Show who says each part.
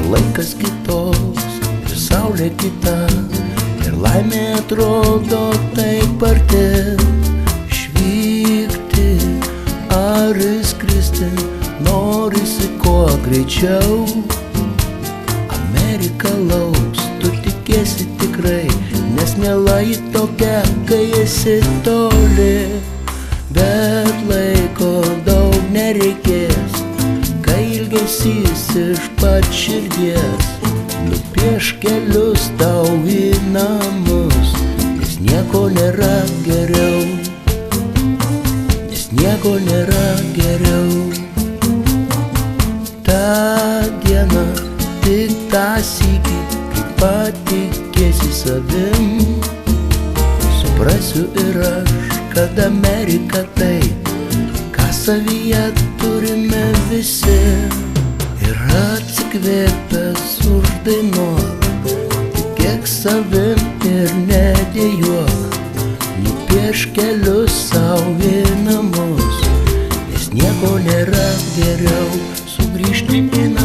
Speaker 1: laikas kitoks, ir saulė kita, ir laimė atrodo taip arti. Išvykti ar įskristi norisi kuo greičiau. Amerika lauks, tu tikėsi tikrai, nes miela ji tokia, kai esi toli. Bet laiko daug nereikės, kai ilgesys iš pat širdies nupieš kelius tau į namus, nes nieko nėra geriau, nes nieko nėra geriau. Ta diena tik tą sykį, kai patikėsi savim, suprasiu ir aš, kad Amerika tai, ką savyje turime visi. Ir atsikvėpęs uždainuok, tikėk savim ir nedėjuok, nupieš kelius sau į namus, nes nieko nėra geriau, sugrįžti į namus.